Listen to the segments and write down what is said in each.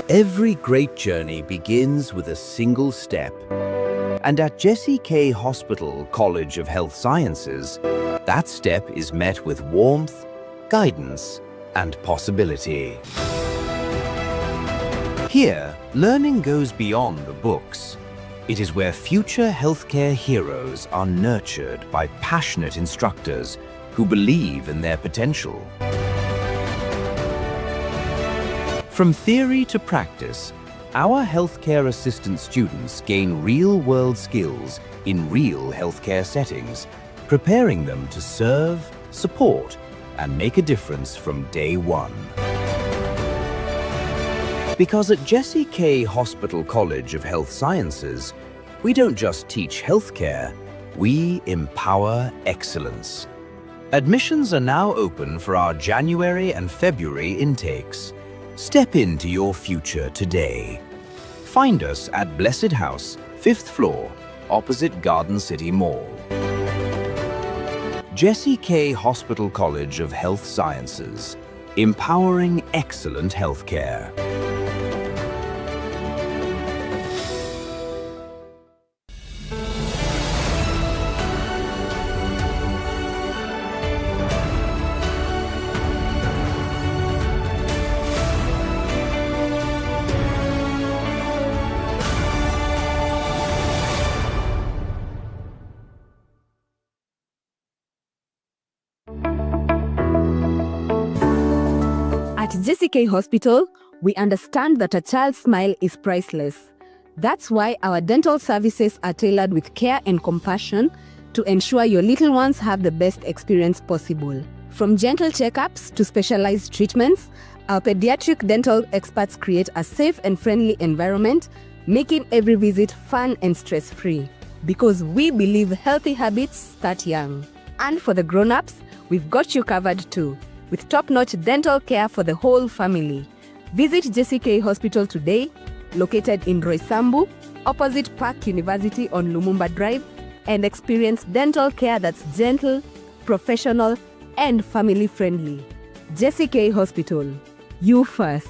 Every great journey begins with a single step. And at Jesse K. Hospital College of Health Sciences, that step is met with warmth, guidance, and possibility. Here, learning goes beyond the books. It is where future healthcare heroes are nurtured by passionate instructors who believe in their potential. From theory to practice, our healthcare assistant students gain real-world skills in real healthcare settings, preparing them to serve, support, and make a difference from day one. Because at Jesse K. Hospital College of Health Sciences, we don't just teach healthcare, we empower excellence. Admissions are now open for our January and February intakes. Step into your future today. Find us at Blessed House, 5th floor, opposite Garden City Mall. Jesse K. Hospital College of Health Sciences, empowering excellent healthcare. At Jesse K. Hospital, we understand that a child's smile is priceless. That's why our dental services are tailored with care and compassion to ensure your little ones have the best experience possible. From gentle checkups to specialized treatments, our pediatric dental experts create a safe and friendly environment, making every visit fun and stress-free. Because we believe healthy habits start young. And for the grown-ups, we've got you covered too, with top-notch dental care for the whole family. Visit Jesse K. Hospital today, located in Roysambu, opposite Park University on Lumumba Drive, and experience dental care that's gentle, professional, and family-friendly. Jesse K. Hospital, you first.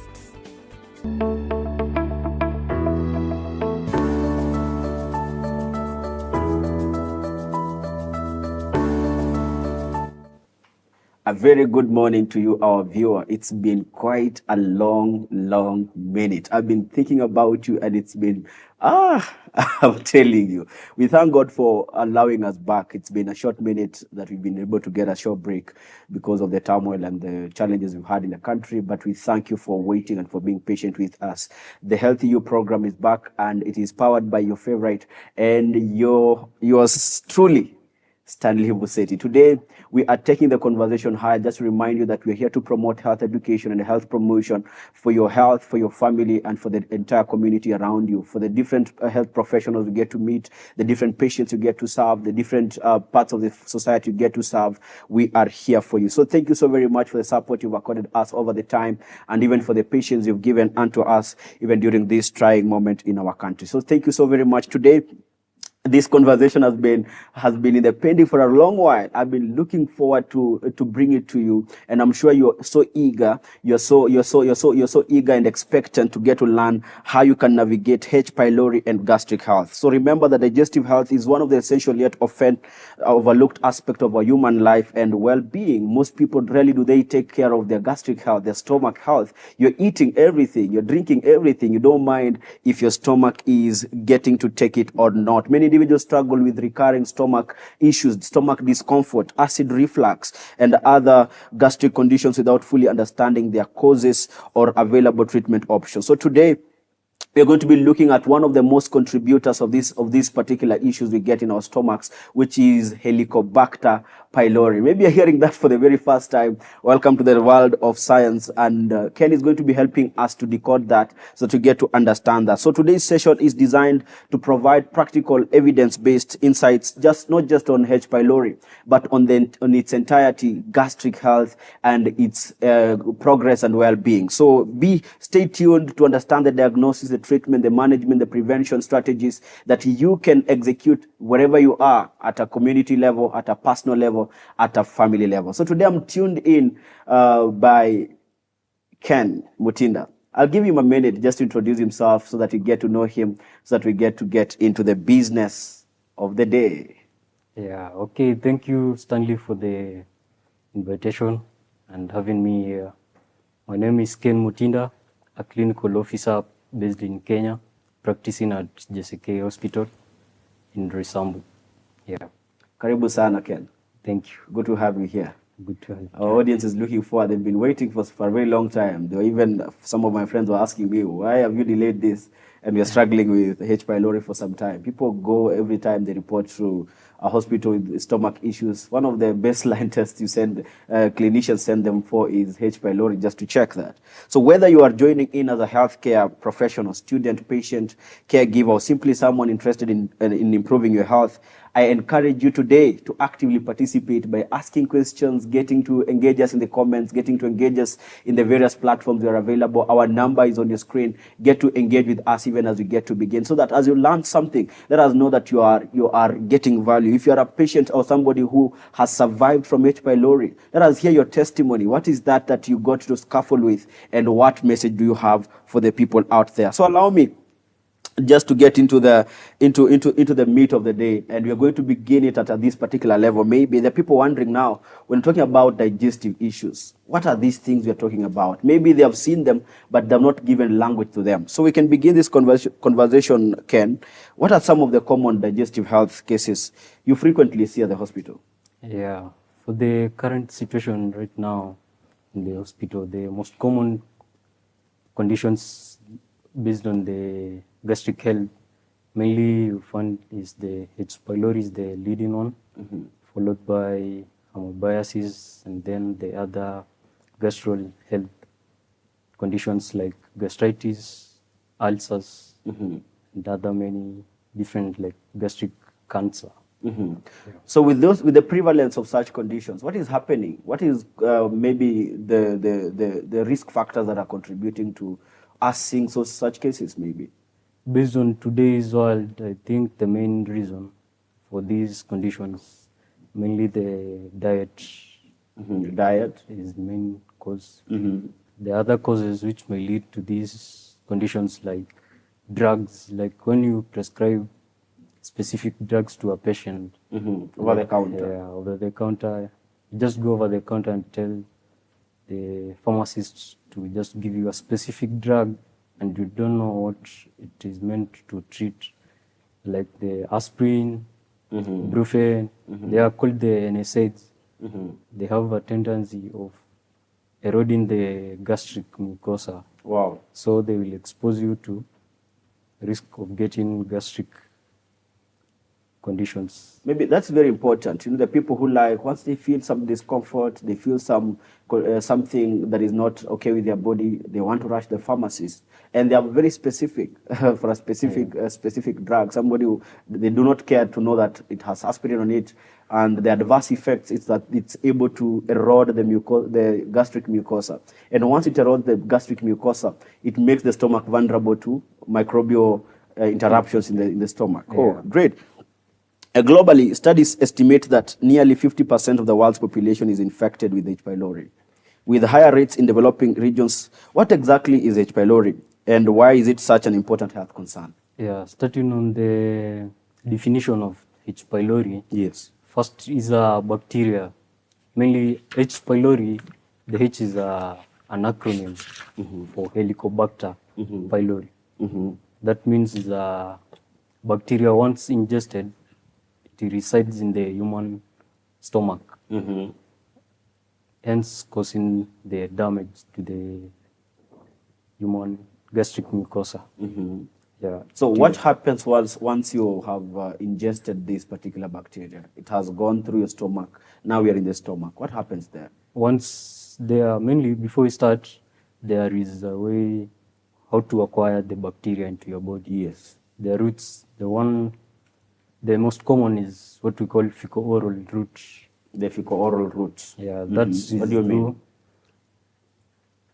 A very good morning to you, our viewer. It's been quite a long minute. I've been thinking about you and it's been, I'm telling you. We thank God for allowing us back. It's been a short minute that we've been able to get a short break because of the turmoil and the challenges we've had in the country. But we thank you for waiting and for being patient with us. The healthyyou program is back and it is powered by your favorite and yours truly, Stanley Museti. Today, we are taking the conversation higher. Just to remind you that we're here to promote health education and health promotion for your health, for your family, and for the entire community around you. For the different health professionals you get to meet, the different patients you get to serve, the different parts of the society you get to serve, we are here for you. So thank you so very much for the support you've accorded us over the time, and even for the patience you've given unto us, even during this trying moment in our country. So thank you so very much. Today, this conversation has been in the pending for a long while. I've been looking forward to bring it to you, and I'm sure you're so eager. You're so eager and expectant to get to learn how you can navigate H. pylori and gastric health. So remember that digestive health is one of the essential yet often overlooked aspects of our human life and well-being. Most people rarely do they take care of their gastric health, their stomach health. You're eating everything, you're drinking everything. You don't mind if your stomach is getting to take it or not. Many individuals struggle with recurring stomach issues, stomach discomfort, acid reflux, and other gastric conditions without fully understanding their causes or available treatment options. So today, we're going to be looking at one of the most contributors of these particular issues we get in our stomachs, which is Helicobacter pylori. Maybe you're hearing that for the very first time. Welcome to the world of science, and Ken is going to be helping us to decode that, so to get to understand that. So today's session is designed to provide practical evidence-based insights, not just on H. pylori, but on its entirety, gastric health, and its progress and well-being. So stay tuned to understand the diagnosis, the treatment, the management, the prevention strategies that you can execute wherever you are, at a community level, at a personal level, at a family level. So today I'm tuned in by Ken Mutinda. I'll give him a minute just to introduce himself so that you get to know him, so that we get into the business of the day. Yeah, okay. Thank you, Stanley, for the invitation and having me here. My name is Ken Mutinda, a clinical officer based in Kenya, practicing at JCK Hospital in Roysambu. Yeah, Karibu sana, Ken. thank you. Good to have you here. Good to have you. Our audience is looking forward. They've been waiting for a very long time. They were even, some of my friends were asking me, why have you delayed this? And we're struggling with H. pylori for some time. People go every time they report through a hospital with stomach issues. One of the baseline tests you send, clinicians send them for is H. pylori, just to check that. So whether you are joining in as a healthcare professional, student, patient, caregiver, or simply someone interested in improving your health, I encourage you today to actively participate by asking questions, getting to engage us in the comments, getting to engage us in the various platforms that are available. Our number is on your screen. Get to engage with us even as we get to begin, so that as you learn something, let us know that you are getting value. If you are a patient or somebody who has survived from H. pylori, let us hear your testimony. What is that you got to scaffold with, and what message do you have for the people out there? So allow me just to get into the meat of the day, and we're going to begin it at this particular level. Maybe there are people wondering now, when talking about digestive issues, what are these things we're talking about? Maybe they have seen them, but they've not given language to them. So we can begin this conversation, Ken. What are some of the common digestive health cases you frequently see at the hospital? Yeah, for the current situation right now in the hospital, the most common conditions based on the gastric health, mainly you find is the H. pylori is the leading one, followed by amoebiasis, and then the other gastral health conditions like gastritis, ulcers, and other many different like gastric cancer. So with the prevalence of such conditions, what is happening? What is maybe the risk factors that are contributing to us seeing such cases maybe? Based on today's world, I think the main reason for these conditions, mainly the diet. Diet is the main cause. The other causes which may lead to these conditions, like drugs, like when you prescribe specific drugs to a patient over the counter. Yeah, over the counter. You just go over the counter and tell the pharmacist to just give you a specific drug, and you don't know what it is meant to treat, like the aspirin, brufen. They are called the NSAIDs. They have a tendency of eroding the gastric mucosa. Wow. So they will expose you to risk of getting gastric conditions. Maybe that's very important. The people who once they feel some discomfort, they feel something that is not okay with their body, they want to rush the pharmacist, and they are very specific for a specific drug. Somebody they do not care to know that it has aspirin on it, and the adverse effects is that it's able to erode the gastric mucosa, and once it erodes the gastric mucosa, it makes the stomach vulnerable to microbial interruptions in the stomach. Yeah. Oh, great. Globally, studies estimate that nearly 50% of the world's population is infected with H. pylori, with higher rates in developing regions. What exactly is H. pylori, and why is it such an important health concern? Yeah, starting on the definition of H. pylori. Yes. First is a bacteria, mainly H. pylori. The H is an acronym for Helicobacter pylori. That means the bacteria, once ingested, it resides in the human stomach, hence causing the damage to the human gastric mucosa. Yeah. So what happens once you have ingested this particular bacteria? It has gone through your stomach. Now we are in the stomach. What happens there? Once there, mainly before we start, there is a way how to acquire the bacteria into your body. Yes. The routes, the most common is what we call fecal-oral route. The fecal-oral route. Yeah, that's what do you mean?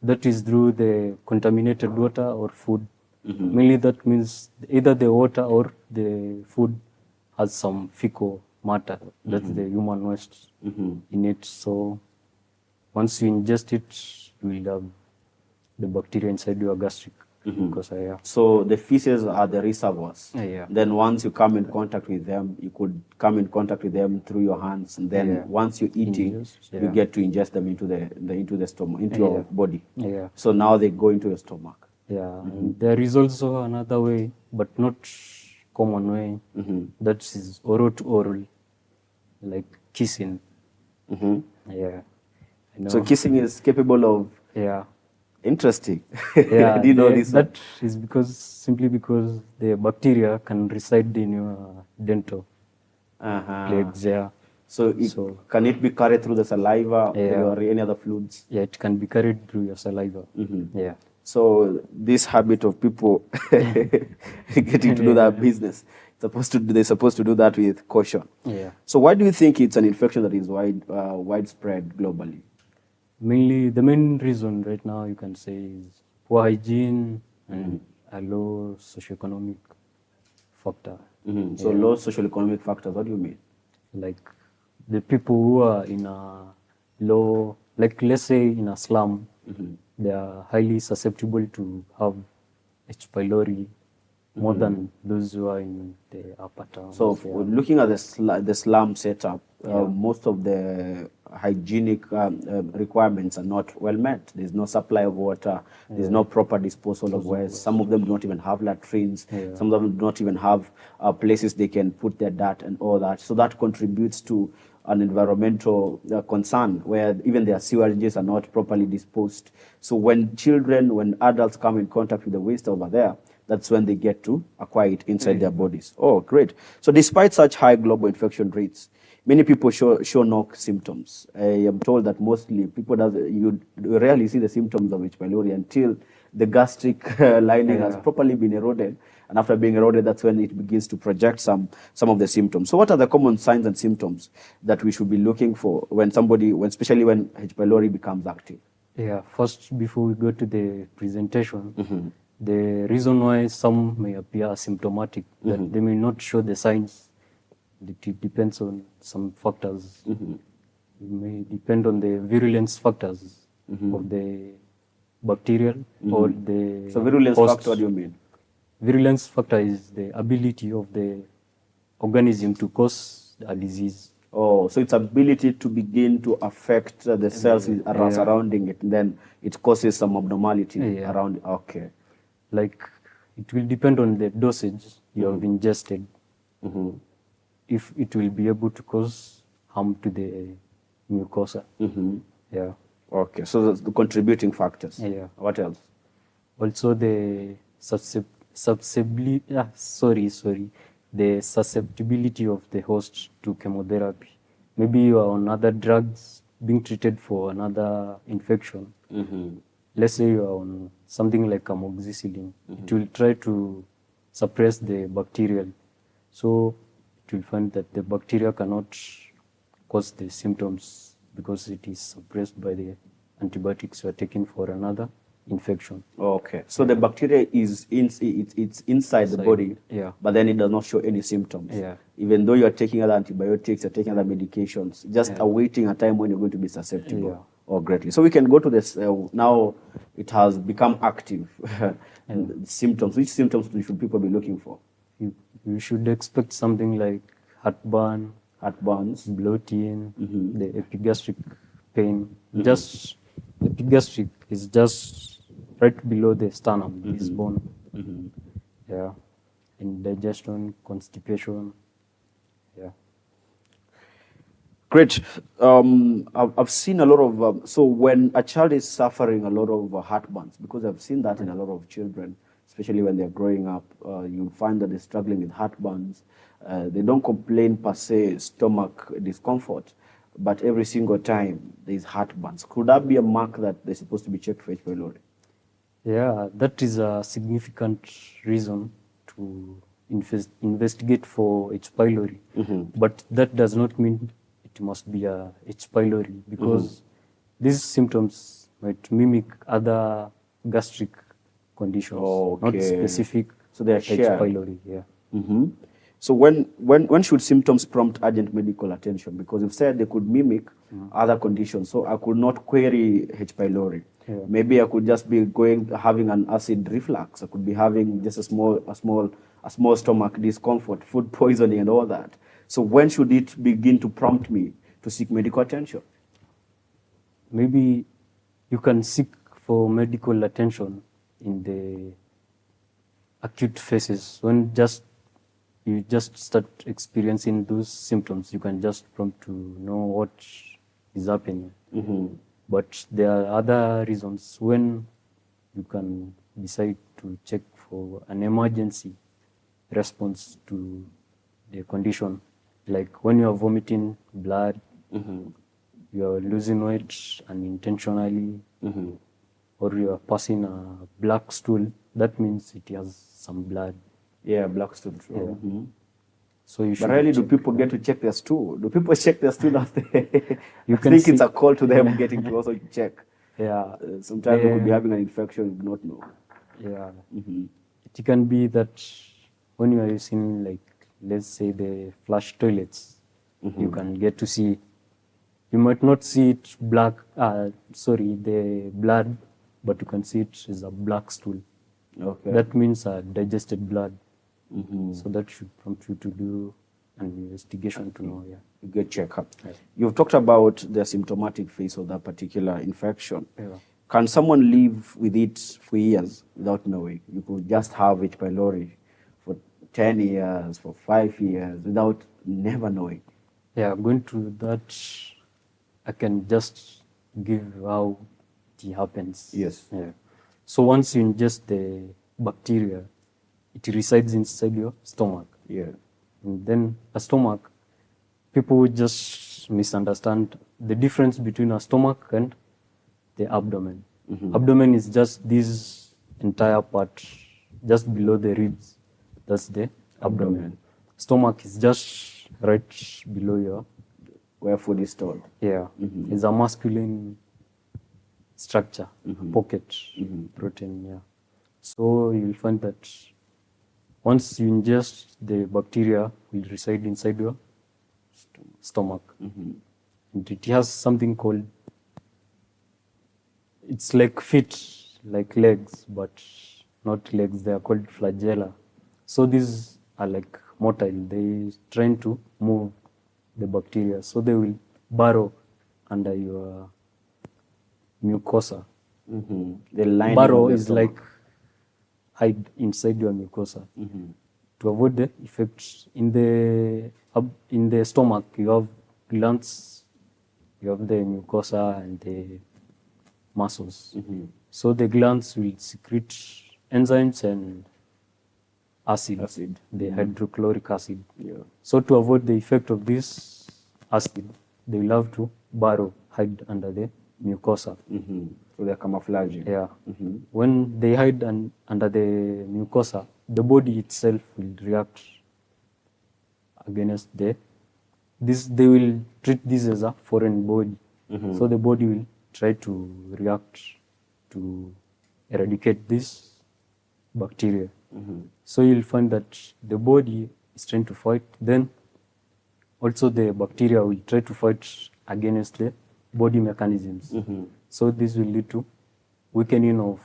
That is through the contaminated water or food. Mainly that means either the water or the food has some fecal matter, that's the human waste in it. So once you ingest it, you will have the bacteria inside your gastric. Because So the feces are the reservoirs. Yeah. Then once you come in contact with them, you could come in contact with them through your hands. And then Yeah. once you're eating, Ingest, you yeah. get to ingest them into the stomach, into your body. Yeah. So now they go into your stomach. Yeah, and there is also another way, but not common way. That is oral to oral, like kissing. Yeah, I know. So kissing is capable of. Yeah, Interesting. yeah. I didn't know this. That is simply because the bacteria can reside in your dental plaques. Yeah, So, can it be carried through the saliva Yeah. or any other fluids? yeah, it can be carried through your saliva. Yeah, So this habit of people getting to do that business, they're supposed to do that with caution. yeah. So why do you think it's an infection that is widespread globally? Mainly, the main reason right now you can say is poor hygiene and a low socioeconomic factor. So low social economic factors, what do you mean? Like the people who are in a low, like let's say in a slum, they are highly susceptible to have H. pylori more than those who are in the upper towns. So looking at the slum setup, most of the hygienic requirements are not well met. There's no supply of water. There's no proper disposal of waste. Some of them do not even have latrines. Some of them do not even have places they can put their dirt and all that. So that contributes to an environmental concern where even their sewages are not properly disposed. So when adults come in contact with the waste over there, that's when they get to acquire it inside their bodies. Oh, great. So despite such high global infection rates, many people show no symptoms. I am told that mostly you rarely see the symptoms of H. pylori until the gastric lining has properly been eroded. And after being eroded, that's when it begins to project some of the symptoms. So what are the common signs and symptoms that we should be looking for especially when H. pylori becomes active? Yeah, first, before we go to the presentation, the reason why some may appear asymptomatic, that they may not show the signs, it depends on some factors. It may depend on the virulence factors of the bacterial or the So virulence host. factor, what do you mean? Virulence factor is the ability of the organism to cause a disease. Oh, so its ability to begin to affect the cells surrounding it, and then it causes some abnormality around it. Okay. Like, it will depend on the dosage you have ingested, if it will be able to cause harm to the mucosa. Yeah. Okay, so that's the contributing factors. Yeah. What else? Also, the the susceptibility of the host to chemotherapy. Maybe you are on other drugs being treated for another infection. Let's say you are on something like amoxicillin. It will try to suppress the bacterial. So it will find that the bacteria cannot cause the symptoms because it is suppressed by the antibiotics you are taking for another infection. Okay, so the bacteria is it's inside the body, but then it does not show any symptoms. Even though you are taking other antibiotics, you're taking other medications, just awaiting a time when you're going to be susceptible. Oh, greatly. So we can go to this. Now it has become active. Symptoms. Which symptoms should people be looking for? You should expect something like heartburn, bloating, the epigastric pain. Just epigastric is just right below the sternum, this bone. Yeah, indigestion, constipation. Yeah. Great. I've seen a lot of, so when a child is suffering a lot of heartburns, because I've seen that in a lot of children, especially when they're growing up, you find that they're struggling with heartburns. They don't complain per se, stomach discomfort, but every single time there's heartburns. Could that be a mark that they're supposed to be checked for H. pylori? Yeah, that is a significant reason to investigate for H. pylori. But that does not mean it must be a H. pylori, because these symptoms might mimic other gastric conditions, not specific. So they are H. shared. pylori. Yeah. So when should symptoms prompt urgent medical attention? Because you've said they could mimic other conditions, so I could not query H. pylori. Yeah. Maybe I could just be having an acid reflux. I could be having just a small stomach discomfort, food poisoning, and all that. So when should it begin to prompt me to seek medical attention? Maybe you can seek for medical attention in the acute phases. When you just start experiencing those symptoms, you can just prompt to know what is happening. But there are other reasons when you can decide to check for an emergency response to the condition, like when you are vomiting blood, you are losing weight unintentionally, or you are passing a black stool. That means it has some blood. Yeah, black stool. Yeah. Mm-hmm. So you should. But really, do check. people get to check their stool? Do people check their stool after? You I can think it's see- a call to them getting to also check. Yeah, Sometimes they could be Yeah. having an infection, you do not know. yeah. Mm-hmm. It can be that when you are using, like, let's say the flush toilets, you can get to see. You might not see it black. The blood, but you can see it as a black stool. Okay. That means digested blood. Mm-hmm. So that should prompt you to do an investigation to know. Yeah. You get checkup. Yeah. You've talked about the symptomatic phase of that particular infection. Yeah. Can someone live with it for years without knowing? You could just have H. pylori for 10 years, for 5 years, without never knowing. Yeah, going to that, I can just give how it happens. Yes. Yeah. So once you ingest the bacteria, it resides inside your stomach. Yeah. And then a stomach, people just misunderstand the difference between a stomach and the abdomen. Abdomen is just this entire part, just below the ribs. That's the abdomen. Stomach is just right below your, Where food is stored. yeah. It's a masculine structure, pocket protein, yeah. So you'll find that once you ingest, the bacteria will reside inside your stomach. And it has something called, it's like feet, like legs, but not legs. They are called flagella. So these are like motile. They trying to move the bacteria. So they will burrow under your mucosa. The lining Burrow of the is stomach. like hide inside your mucosa. To avoid the effects in the stomach, you have glands, you have the mucosa and the muscles. So the glands will secrete enzymes and acid. The hydrochloric acid. Yeah. So to avoid the effect of this acid, they will have to burrow, hide under the mucosa. So they're camouflaging. Yeah. When they hide under the mucosa, the body itself will react against this. They will treat this as a foreign body. So the body will try to react to eradicate this bacteria. So you'll find that the body is trying to fight. Then also the bacteria will try to fight against the body mechanisms. So this will lead to weakening of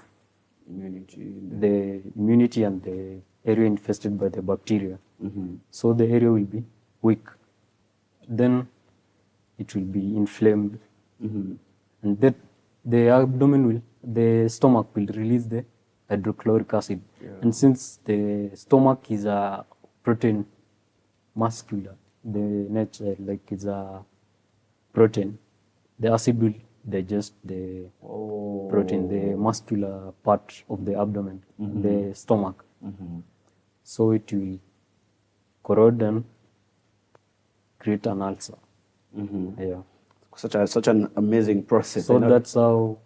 the immunity and the area infested by the bacteria. So the area will be weak. Then it will be inflamed. And that the stomach will release the hydrochloric acid. And since the stomach is a protein muscular, the nature, like it's a protein, the acid will digest the protein, the muscular part of the abdomen, the stomach. So it will corrode and create an ulcer. Yeah. Such an amazing process. So that's how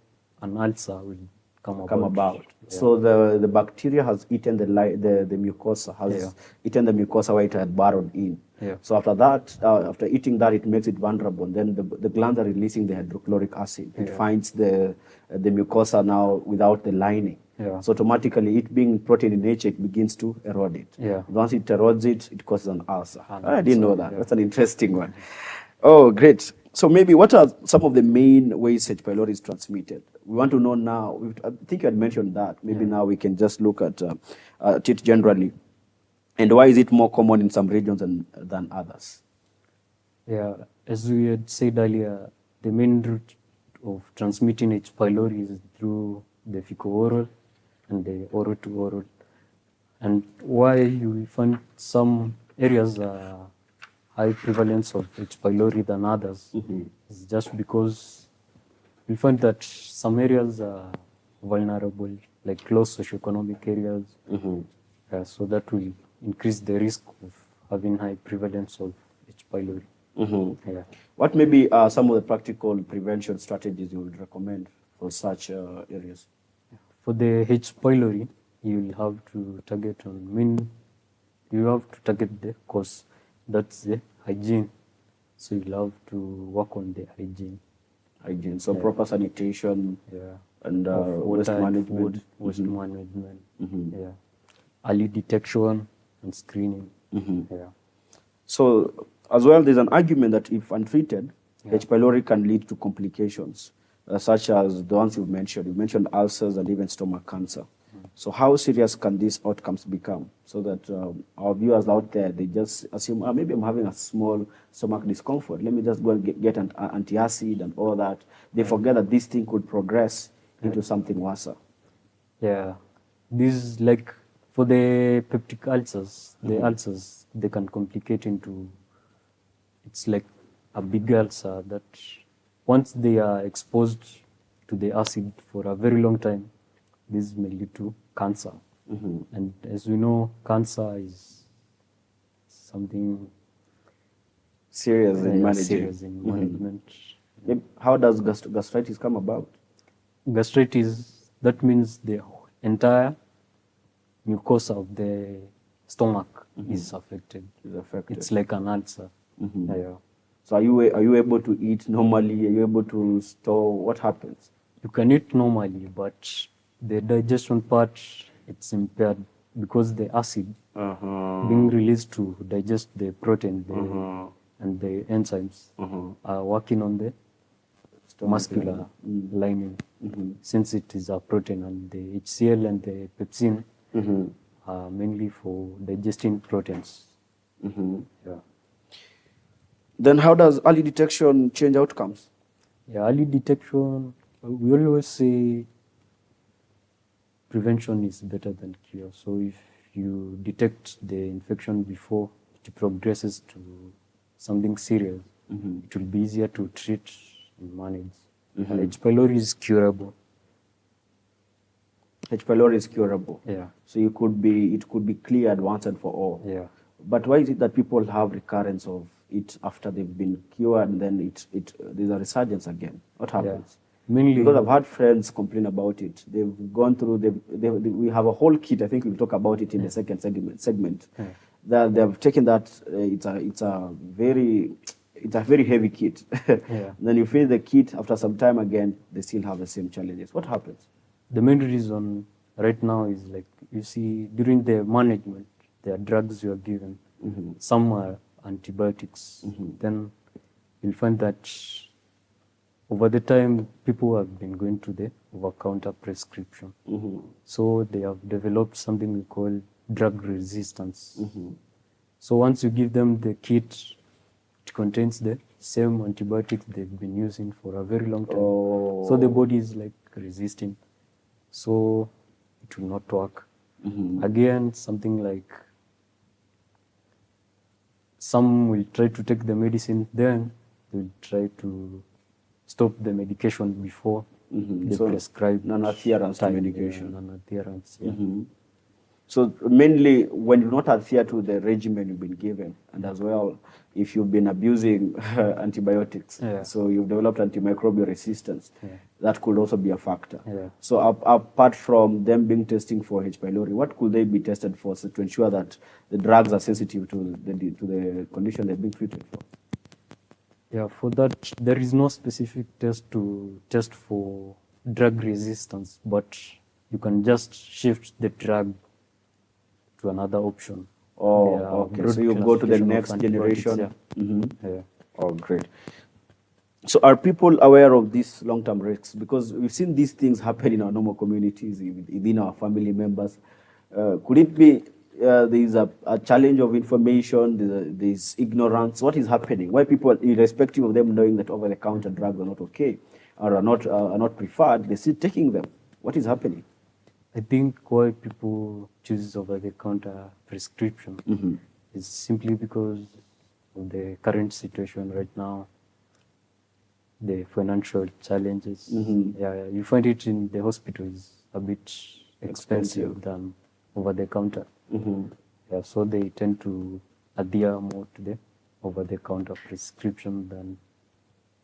an ulcer will come about. Yeah. So the bacteria has eaten the mucosa, has eaten the mucosa where it had burrowed in. Yeah. So after that, after eating that, it makes it vulnerable. Then the glands are releasing the hydrochloric acid. It finds the mucosa now without the lining. Yeah. So automatically, it being protein in nature, it begins to erode it. Yeah. Once it erodes it, it causes an ulcer. An I didn't know ulcer, that. yeah. That's an interesting one. Oh, great. So maybe what are some of the main ways H. pylori is transmitted? We want to know now. I think you had mentioned that. Maybe now we can just look at it generally. And why is it more common in some regions than others? Yeah, as we had said earlier, the main route of transmitting H. pylori is through the fecal-oral and the oral-to-oral. And why you will find some areas high prevalence of H. pylori than others is just because we find that some areas are vulnerable, like close socioeconomic areas. So that will increase the risk of having high prevalence of H. pylori. Yeah. What maybe are some of the practical prevention strategies you would recommend for such areas? For the H. pylori, you will have to target you have to target the cause. That's the hygiene. So you'll have to work on the hygiene. Hygiene. So proper sanitation and waste management. Waste management. Yeah. Early detection and screening. Yeah. So as well, there's an argument that if untreated, H. pylori can lead to complications, such as the ones you've mentioned. You mentioned ulcers and even stomach cancer. So how serious can these outcomes become? So that our viewers out there, they just assume, maybe I'm having a small stomach discomfort. Let me just go and get an antacid and all that. They forget that this thing could progress into something worse. Yeah. This, like, for the peptic ulcers, the ulcers, they can complicate into, it's like a big ulcer that once they are exposed to the acid for a very long time, this may lead to cancer. And as we know, cancer is something serious in managing. Serious in management. How does gastritis come about? Gastritis, that means the entire mucosa of the stomach is affected. It's like an ulcer. Yeah. So are you able to eat normally? Are you able to store? What happens? You can eat normally, but the digestion part, it's impaired because the acid being released to digest the protein and the enzymes are working on the muscular lining. Since it is a protein, and the HCl and the pepsin are mainly for digesting proteins. Yeah. Then how does early detection change outcomes? Yeah, early detection, we always say prevention is better than cure. So if you detect the infection before it progresses to something serious, it will be easier to treat and manage. H. pylori is curable. H. pylori is curable. Yeah. So it could be cleared once and for all. Yeah. But why is it that people have recurrence of it after they've been cured and then there's a resurgence again? What happens? Mainly because I've had friends complain about it. They've gone through. We have a whole kit. I think we'll talk about it in the second segment. That they've taken that. It's a very heavy kit. Then you finish the kit after some time again, they still have the same challenges. What happens? The main reason right now is, like, you see, during the management, there are drugs you are given. Some are antibiotics. Then you'll find that over the time, people have been going to the over-counter prescription. So they have developed something we call drug resistance. So once you give them the kit, it contains the same antibiotics they've been using for a very long time. So the body is like resisting. So it will not work. Again, something like some will try to take the medicine, then they'll try to stop the medication before they prescribe. Non-adherence to medication. Non-adherence, So mainly when you not adhere to the regimen you've been given, and as well if you've been abusing antibiotics, so you've developed antimicrobial resistance, that could also be a factor. So apart from them being testing for H. pylori, what could they be tested for to ensure that the drugs are sensitive to the condition they're being treated for? Yeah, for that, there is no specific test to test for drug resistance, but you can just shift the drug to another option. Okay. So you go to the next generation. Yeah. Oh, great. So are people aware of these long-term risks? Because we've seen these things happen in our normal communities, within our family members. Could it be there's a challenge of information, there's ignorance? What is happening? Why people, irrespective of them knowing that over-the-counter drugs are not okay or are not preferred, they're still taking them? What is happening? I think why people choose over-the-counter prescription is simply because of the current situation right now, the financial challenges. Yeah, you find it in the hospital is a bit expensive than over-the-counter. Yeah, so they tend to adhere more to the over-the-counter prescription than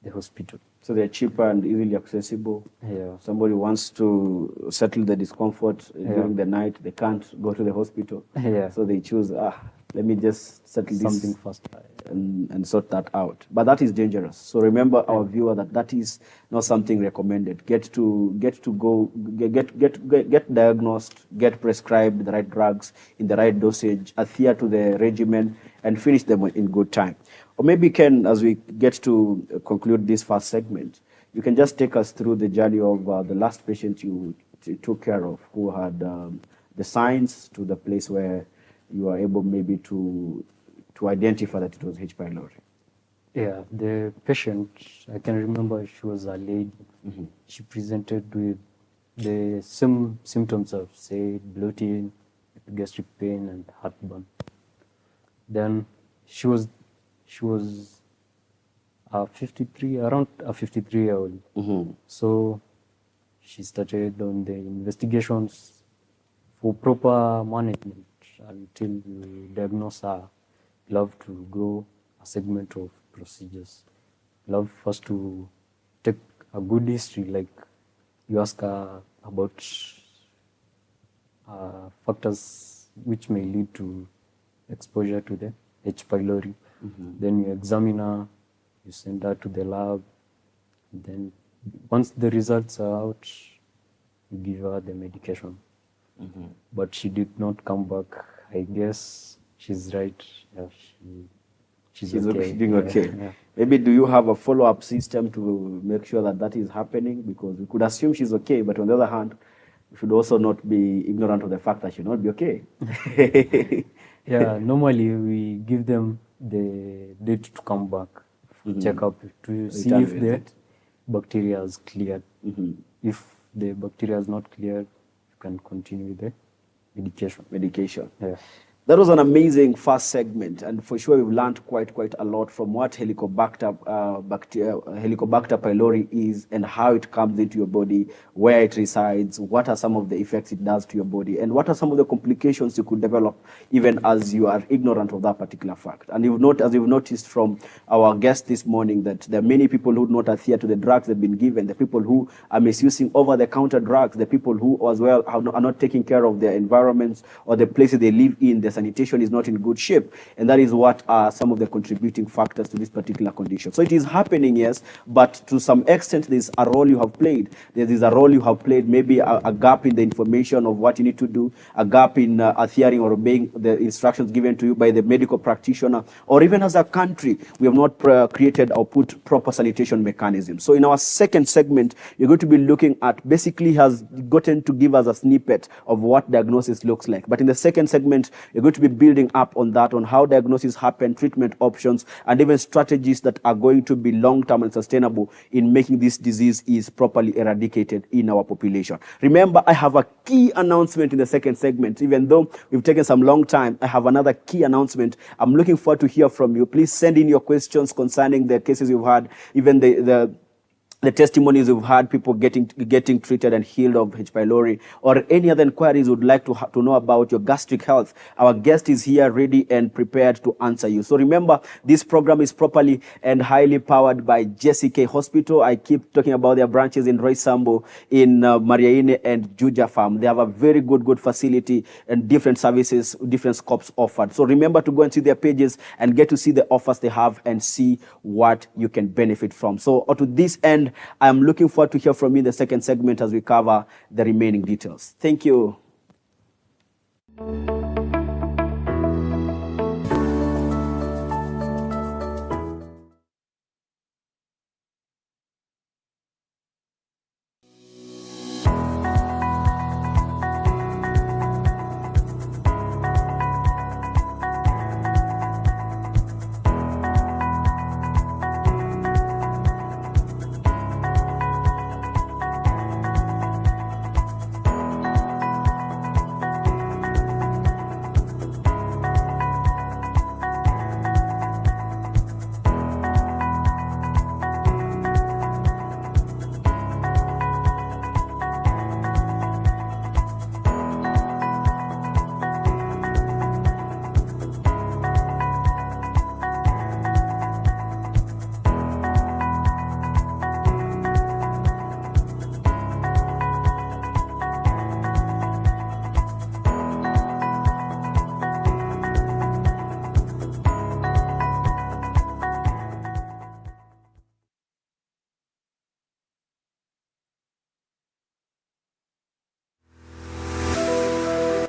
the hospital. So they're cheaper and easily accessible. Yeah. Somebody wants to settle the discomfort during the night, they can't go to the hospital. Yeah. So they choose, let me just settle Something this faster. and sort that out. But that is dangerous. So remember, our viewer, that is not something recommended. Get diagnosed, get prescribed the right drugs in the right dosage, adhere to the regimen, and finish them in good time. Or maybe, Ken, as we get to conclude this first segment, you can just take us through the journey of the last patient you took care of, who had the signs, to the place where you are able maybe to identify that it was H. pylori. Yeah, the patient, I can remember she was a lady. She presented with the same symptoms of, say, bloating, gastric pain, and heartburn. Then she was around a 53-year-old. So she started on the investigations for proper management until you diagnose her. Love to grow a segment of procedures. Love first to take a good history, like you ask her about factors which may lead to exposure to the H. pylori. Then you examine her, you send her to the lab. Then once the results are out, you give her the medication. But she did not come back. I guess she's right. Yeah, she's okay. She's doing okay. Yeah. Maybe do you have a follow-up system to make sure that is happening? Because we could assume she's okay, but on the other hand, we should also not be ignorant of the fact that she'll not be okay. Yeah, normally we give them the date to come back, check up to see if the bacteria is cleared. If the bacteria is not cleared, you can continue with the medication. Yeah. That was an amazing first segment, and for sure we've learned quite a lot from what Helicobacter pylori is and how it comes into your body, where it resides, what are some of the effects it does to your body, and what are some of the complications you could develop even as you are ignorant of that particular fact. And as you've noticed from our guest this morning, that there are many people who do not adhere to the drugs they've been given, the people who are misusing over-the-counter drugs, the people who as well are not taking care of their environments or the places they live in. The sanitation is not in good shape, and that is what are some of the contributing factors to this particular condition. So it is happening, yes, but to some extent there's a role you have played. There is a role you have played, maybe a gap in the information of what you need to do, a gap in adhering or obeying the instructions given to you by the medical practitioner, or even as a country, we have not created or put proper sanitation mechanisms. So in our second segment, you're going to be looking at, basically has gotten to give us a snippet of what diagnosis looks like. But in the second segment, you're going to be building up on that, on how diagnosis happen, treatment options, and even strategies that are going to be long-term and sustainable in making this disease is properly eradicated in our population. Remember, I have a key announcement in the second segment. Even though we've taken some long time, I have another key announcement. I'm looking forward to hear from you. Please send in your questions concerning the cases you've had, even the testimonies we've had, people getting treated and healed of H. pylori, or any other inquiries you would like to know about your gastric health. Our guest is here ready and prepared to answer you. So remember, this program is properly and highly powered by JCK Hospital. I keep talking about their branches in Roysambu, in Mariaine and Juja Farm. They have a very good facility and different services, different scopes offered. So remember to go and see their pages and get to see the offers they have and see what you can benefit from. So to this end, I'm looking forward to hear from you in the second segment as we cover the remaining details. Thank you.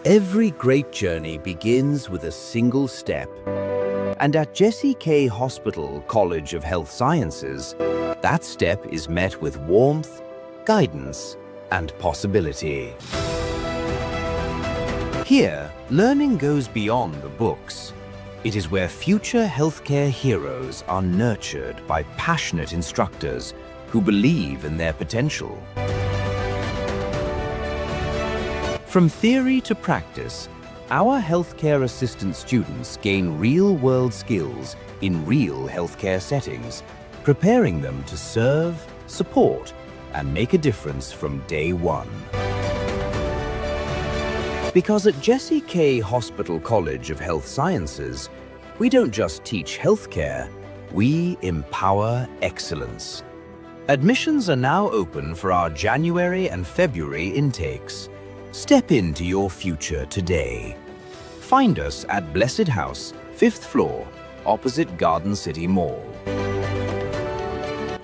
Every great journey begins with a single step. And at Jesse K. Hospital College of Health Sciences, that step is met with warmth, guidance, and possibility. Here, learning goes beyond the books. It is where future healthcare heroes are nurtured by passionate instructors who believe in their potential. From theory to practice, our healthcare assistant students gain real-world skills in real healthcare settings, preparing them to serve, support, and make a difference from day one. Because at Jesse K. Hospital College of Health Sciences, we don't just teach healthcare, we empower excellence. Admissions are now open for our January and February intakes. Step into your future today. Find us at Blessed House, 5th floor, opposite Garden City Mall.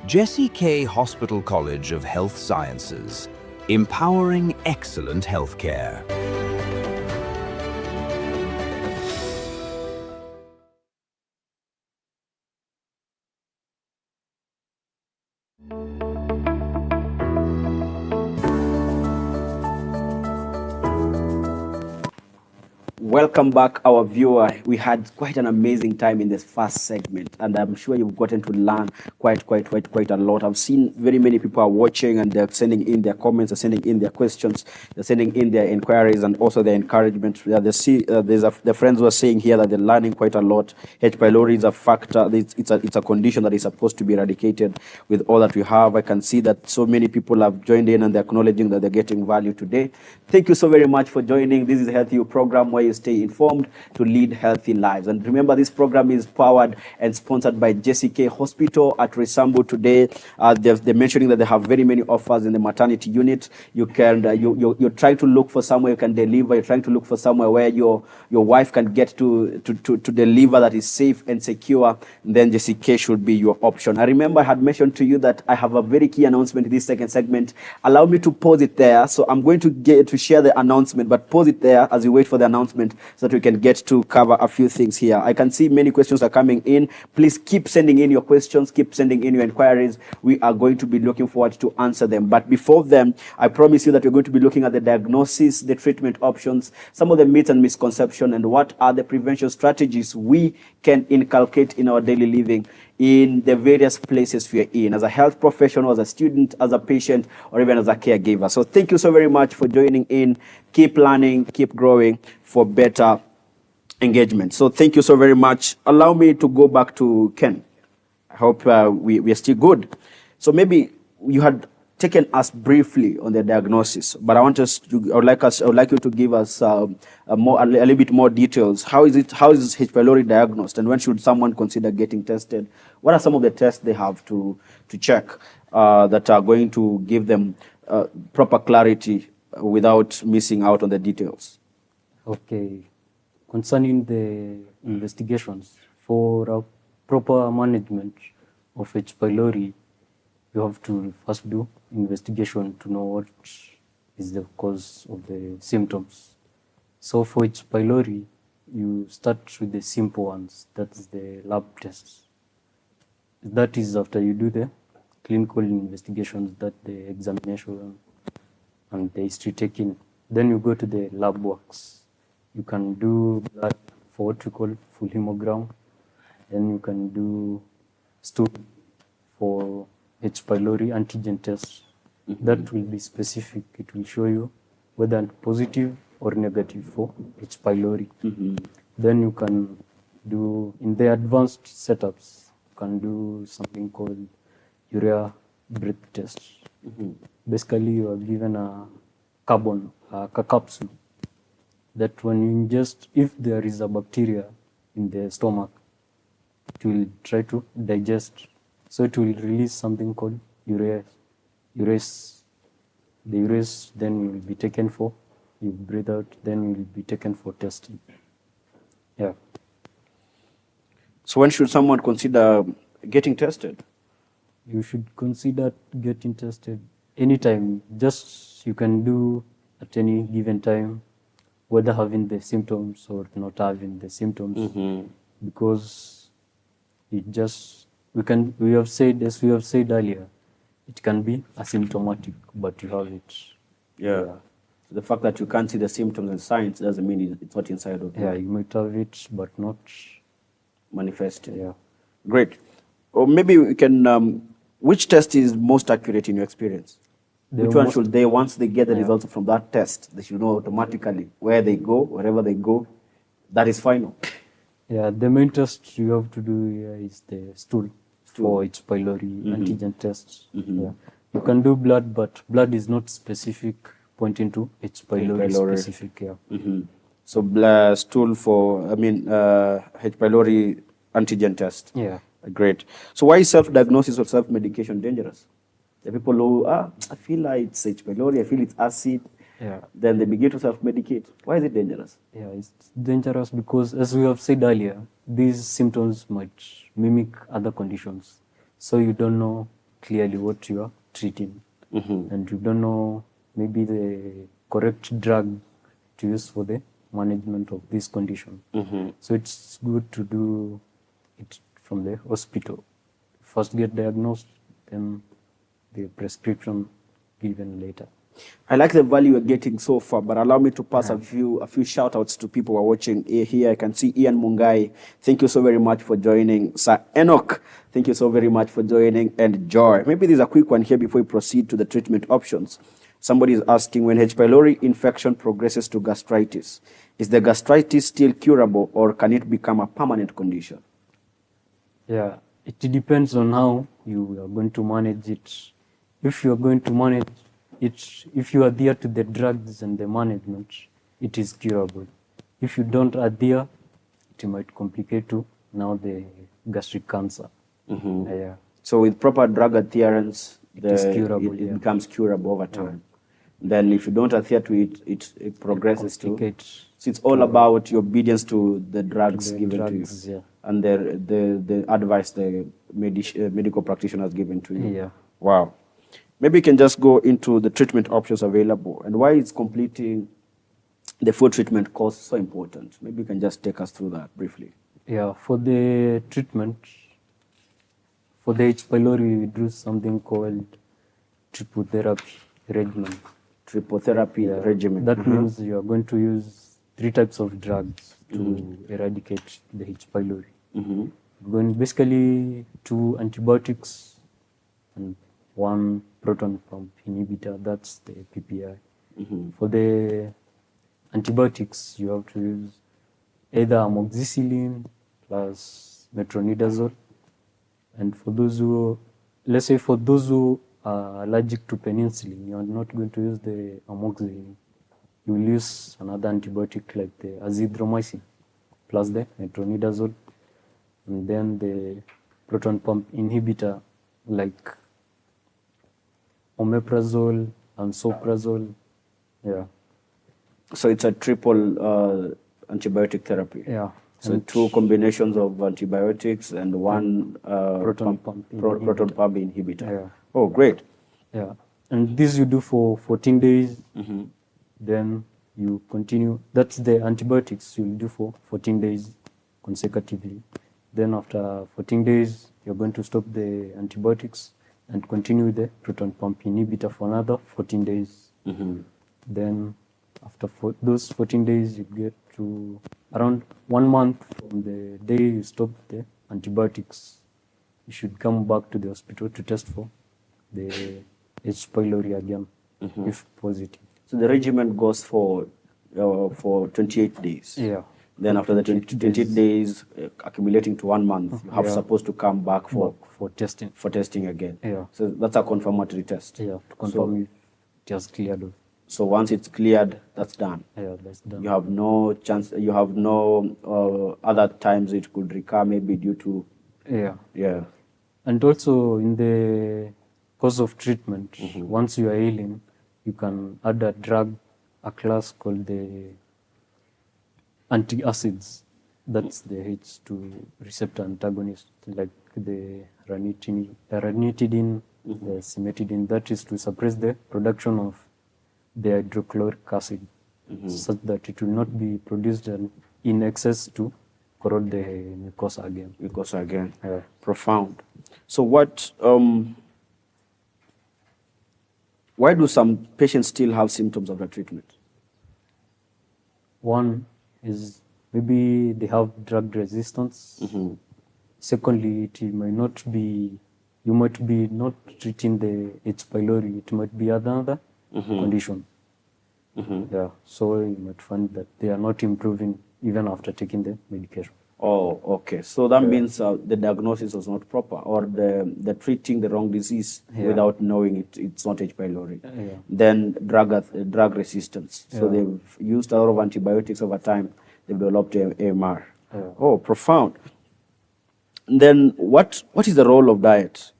Jesse K. Hospital College of Health Sciences, empowering excellent healthcare. Welcome back, our viewer. We had quite an amazing time in this first segment, and I'm sure you've gotten to learn quite a lot. I've seen very many people are watching, and they're sending in their comments, they're sending in their questions, they're sending in their inquiries, and also their encouragement. The friends were saying here that they're learning quite a lot. H. pylori is a factor. It's a condition that is supposed to be eradicated with all that we have. I can see that so many people have joined in, and they're acknowledging that they're getting value today. Thank you so very much for joining. This is the healthyyou program, where you stay informed to lead healthy lives. And remember, this program is powered and sponsored by Jesse K. Hospital at Resambu today. They're mentioning that they have very many offers in the maternity unit. You can you're trying to look for somewhere you can deliver. You're trying to look for somewhere where your wife can get to deliver that is safe and secure. Then Jesse K should be your option. I remember I had mentioned to you that I have a very key announcement in this second segment. Allow me to pause it there. So I'm going to share the announcement, but pause it there as you wait for the announcement, so that we can get to cover a few things here. I can see many questions are coming in. Please keep sending in your questions, keep sending in your inquiries. We are going to be looking forward to answer them. But before then, I promise you that we're going to be looking at the diagnosis, the treatment options, some of the myths and misconceptions, and what are the prevention strategies we can inculcate in our daily living in the various places we are in, as a health professional, as a student, as a patient, or even as a caregiver. So thank you so very much for joining in. Keep learning, keep growing for better engagement. So thank you so very much. Allow me to go back to Ken. I hope we are still good. So maybe you had taken us briefly on the diagnosis, but I would like you to give us a little bit more details. How is H. pylori diagnosed, and when should someone consider getting tested? What are some of the tests they have to check that are going to give them proper clarity without missing out on the details? Okay. Concerning the investigations, for a proper management of H. pylori, you have to first do investigation to know what is the cause of the symptoms. So for H. pylori, you start with the simple ones, that's the lab tests. That is after you do the clinical investigations, that the examination and the history taking. Then you go to the lab works. You can do that for what we call full hemogram. Then you can do stool for H. pylori antigen test. That will be specific. It will show you whether positive or negative for H. pylori. Then you can do, in the advanced setups, you can do something called urea breath test. Basically, you are given a carbon, a capsule, that when you ingest, if there is a bacteria in the stomach, it will try to digest. So it will release something called urease. The urease then will be taken for, you breathe out, then will be taken for testing. Yeah. So when should someone consider getting tested? You should consider getting tested anytime. Just you can do at any given time. whether having the symptoms or not having the symptoms, because it just we have said, as we have said earlier, it can be asymptomatic, but you have it. Yeah. So the fact that you can't see the symptoms and signs doesn't mean it's not inside of you. Yeah, you might have it, but not Manifesting. Yeah. Great. Or maybe we can, which test is most accurate in your experience? Which one should they, once they get the results from that test, they should know automatically where they go, wherever they go, that is final. Yeah, the main test you have to do here is the stool. For its pylori antigen tests. Yeah. You can do blood, but blood is not specific, pointing to H. pylori specific. Yeah. So stool for, H. pylori antigen test. Yeah. Great. So why is self-diagnosis or self-medication dangerous? The people who, I feel like it's H. pylori, I feel it's acid. Yeah. Then they begin to self-medicate. Why is it dangerous? Yeah, it's dangerous because, as we have said earlier, these symptoms might mimic other conditions. So you don't know clearly what you are treating. And you don't know maybe the correct drug to use for the management of this condition. So it's good to do it from the hospital. First get diagnosed, then the prescription given later. I like the value you're getting so far, but allow me to pass a few shout outs to people who are watching here. I can see Ian Mungai. Thank you so very much for joining. Sir Enoch, thank you so very much for joining. And Joy. Maybe there's a quick one here before we proceed to the treatment options. Somebody is asking, when H. pylori infection progresses to gastritis, is the gastritis still curable or can it become a permanent condition? Yeah, it depends on how you are going to manage it. If you are going to manage if you adhere to the drugs and the management, it is curable. If you don't adhere, it might complicate to now the gastric cancer. Yeah. So with proper drug adherence, it becomes curable over time. Then if you don't adhere to it, it progresses to. So it's all about your obedience to the drugs given to you. Yeah. And the advice the medical practitioner has given to you. Yeah. Wow. Maybe you can just go into the treatment options available and why is completing the full treatment course so important. Maybe you can just take us through that briefly. Yeah, for the treatment, for the H. pylori, we do something called triple therapy regimen. Triple therapy regimen. That means you are going to use 3 types of drugs to eradicate the H. pylori. Going basically 2 antibiotics and 1 proton pump inhibitor, that's the PPI. For the antibiotics, you have to use either amoxicillin plus metronidazole. And for those who, let's say for those who are allergic to penicillin, you are not going to use the amoxicillin. You will use another antibiotic like the azithromycin plus the metronidazole. And then the proton pump inhibitor like omeprazole and soprazole. Yeah. So it's a triple antibiotic therapy. Yeah. So and 2 combinations of antibiotics and 1 proton pump inhibitor. Yeah. Oh, great. Yeah. And this you do for 14 days. Then you continue. That's the antibiotics you'll do for 14 days consecutively. Then after 14 days, you're going to stop the antibiotics and continue with the proton pump inhibitor for another 14 days. Then after those 14 days, you get to around 1 month from the day you stop the antibiotics. You should come back to the hospital to test for the H. pylori again, if positive. So the regimen goes for 28 days. Yeah. Then after the 28 days, accumulating to 1 month, you have supposed to come back for testing. For testing again. Yeah. So that's a confirmatory test. Yeah, to confirm if it has cleared. So once it's cleared, that's done. Yeah, that's done. You have no chance. You have no other times it could recur, maybe due to. Yeah. And also in the course of treatment, once you are healing, you can add a drug, a class called the antacids. That's the H2 receptor antagonist, like the ranitidine, the cimetidine. That is to suppress the production of the hydrochloric acid. such that it will not be produced in excess to corrode the mucosa again. Mucosa again. Yeah. Profound. So what, why do some patients still have symptoms of the treatment? One is maybe they have drug resistance. Secondly, it might not be, you might be not treating the H. pylori, it might be another condition. Yeah, so you might find that they are not improving even after taking the medication. Oh, okay. So that means the diagnosis was not proper, or the treating the wrong disease without knowing it's not H. pylori. Then drug resistance. So they've used a lot of antibiotics over time. They've developed AMR. Oh, profound. Then what is the role of diet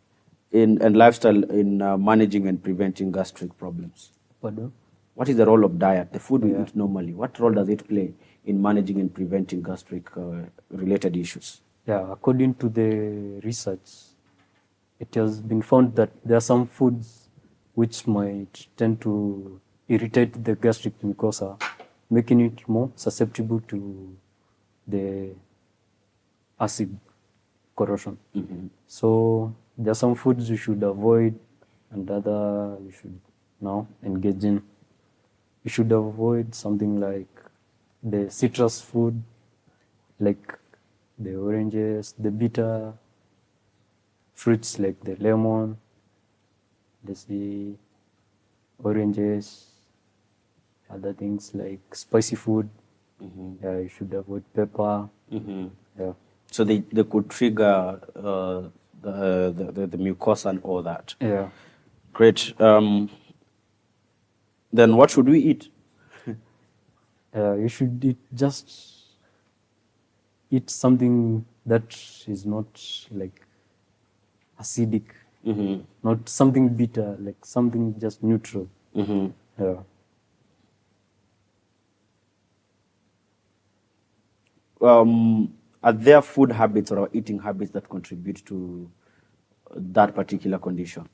and lifestyle in managing and preventing gastric problems? Pardon? What is the role of diet, the food we eat normally? What role does it play in managing and preventing gastric related issues? Yeah, according to the research, it has been found that there are some foods which might tend to irritate the gastric mucosa, making it more susceptible to the acid corrosion. So there are some foods you should avoid and other you should now engage in. You should avoid something like the citrus food, like the oranges, the bitter fruits like the lemon, the oranges, other things like spicy food. Yeah, you should avoid pepper. Yeah. So they could trigger the mucosa and all that. Yeah. Great. Then what should we eat? You should eat something that is not like acidic, not something bitter, like something just neutral. Yeah. Are there food habits or eating habits that contribute to that particular condition?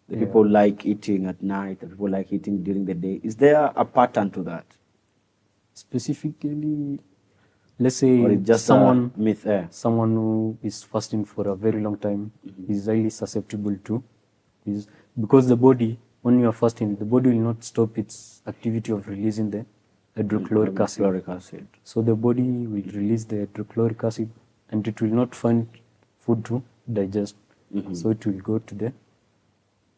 The people like eating at night, the people like eating during the day. Is there a pattern to that? Specifically, let's Or say it's just someone a myth? someone who is fasting for a very long time is highly susceptible to is because the body, when you are fasting, the body will not stop its activity of releasing the hydrochloric acid. Hydrochloric acid. So the body will release the hydrochloric acid and it will not find food to digest. So it will go to the